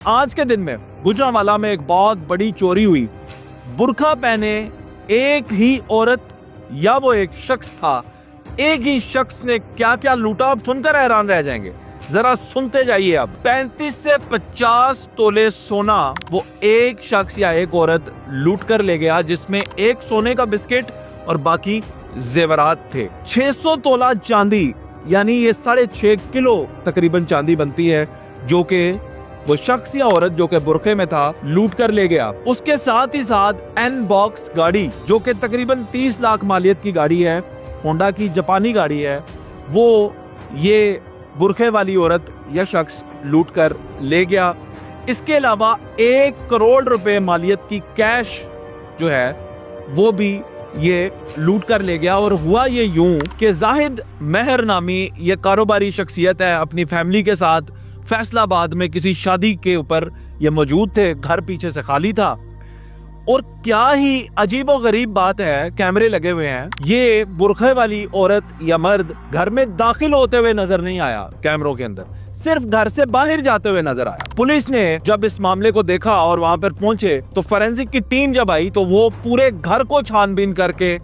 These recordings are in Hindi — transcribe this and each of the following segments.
आज के दिन में गुजरांवाला में एक बहुत बड़ी चोरी हुई। बुर्का पहने एक ही औरत या वो एक शख्स था, एक ही शख्स ने क्या क्या लूटा, आप सुनकर हैरान रह जाएंगे। जरा सुनते जाइए। अब 35 से 50 तोले सोना वो एक शख्स या एक औरत लूट कर ले गया, जिसमें एक सोने का बिस्किट और बाकी जेवरात थे। 600 तोला चांदी, यानी ये 6.5 किलो तकरीबन चांदी बनती है, जो कि वो शख्स या औरत जो कि बुरखे में था लूट कर ले गया। उसके साथ ही साथ एन बॉक्स गाड़ी, जो कि तकरीबन 30 लाख मालियत की गाड़ी है, होंडा की जापानी गाड़ी है, वो ये बुरखे वाली औरत या शख्स लूट कर ले गया। इसके अलावा 1 करोड़ रुपए मालियत की कैश जो है वो भी ये लूट कर ले गया। और हुआ ये यूं कि जाहिद मेहर नामी ये कारोबारी शख्सियत है, अपनी फैमिली के साथ फैसलाबाद में किसी शादी के ऊपर ये मौजूद थे, घर पीछे से खाली था। और क्या ही अजीबो गरीब बात है, कैमरे लगे हुए हैं, ये बुरखे वाली औरत या मर्द घर में दाखिल होते हुए नजर नहीं आया कैमरों के अंदर, सिर्फ घर से बाहर जाते हुए नजर आया। पुलिस ने जब इस मामले को देखा और वहां पर पहुंचे तो फोरेंसिक की टीम जब आई तो वो पूरे घर को छानबीन करके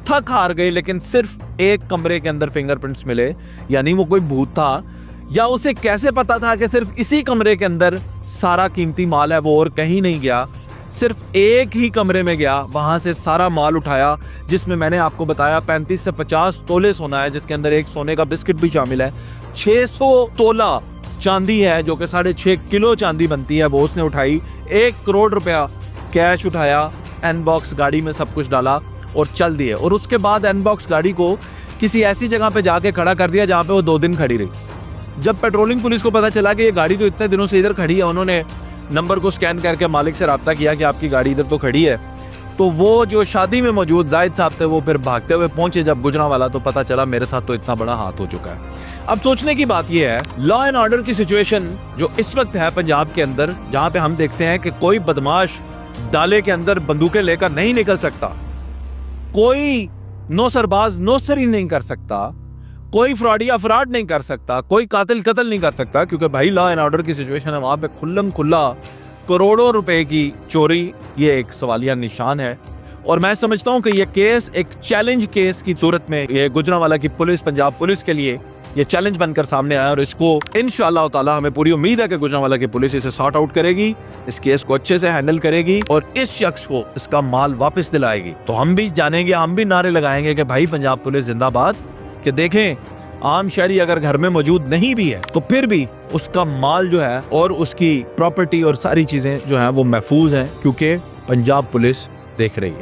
थक हार गई, लेकिन सिर्फ एक कमरे के अंदर फिंगरप्रिंट्स मिले। यानी वो कोई भूत था, या उसे कैसे पता था कि सिर्फ इसी कमरे के अंदर सारा कीमती माल है, वो और कहीं नहीं गया, सिर्फ एक ही कमरे में गया, वहां से सारा माल उठाया, जिसमें मैंने आपको बताया 35 से 50 तोले सोना है, जिसके अंदर एक सोने का बिस्किट भी शामिल है। 600 तोला चांदी है, जो कि 6.5 किलो चांदी बनती है, वो उसने उठाई। 1 करोड़ रुपया कैश उठाया, एनबॉक्स गाड़ी में सब कुछ डाला और चल दिए। और उसके बाद एनबॉक्स गाड़ी को किसी ऐसी जगह पे जाके खड़ा कर दिया जहाँ पे वो 2 दिन खड़ी रही। जब पेट्रोलिंग पुलिस को पता चला कि ये गाड़ी तो इतने दिनों से इधर खड़ी है, उन्होंने नंबर को स्कैन करके मालिक से रब्ता किया कि आपकी गाड़ी इधर तो खड़ी है। तो वो जो शादी में मौजूद जाहिद साहब थे, वो फिर भागते हुए पहुंचे जब गुजरांवाला, तो पता चला मेरे साथ तो इतना बड़ा हाथ हो चुका है। अब सोचने की बात यह है, लॉ एंड ऑर्डर की सिचुएशन जो इस वक्त है पंजाब के अंदर, जहां पे हम देखते हैं कि कोई बदमाश डाले के अंदर बंदूकें लेकर नहीं निकल सकता, कोई नौसरबाज नौसरी नहीं कर सकता, कोई फ्रॉडिया फ्रॉड नहीं कर सकता, कोई कातिल कत्ल नहीं कर सकता, क्योंकि भाई लॉ एंड ऑर्डर की सिचुएशन है। वहां पे खुल्लम खुल्ला करोड़ों रुपए की चोरी, ये एक सवालिया निशान है। और मैं समझता हूं कि ये केस एक चैलेंज केस की सूरत में ये गुजरांवाला की पुलिस, पंजाब पुलिस के लिए ये चैलेंज बनकर सामने आया। और इसको इंशाअल्लाह ताला हमें पूरी उम्मीद है कि गुजरांवाला की पुलिस इसे सॉर्ट आउट करेगी, इस केस को अच्छे से हैंडल करेगी और इस शख्स को इसका माल वापस दिलाएगी। तो हम भी जानेंगे, हम भी नारे लगाएंगे कि भाई पंजाब पुलिस जिंदाबाद। कि देखें, आम शहरी अगर घर में मौजूद नहीं भी है तो फिर भी उसका माल जो है और उसकी प्रॉपर्टी और सारी चीजें जो है वो महफूज हैं, क्योंकि पंजाब पुलिस देख रही है।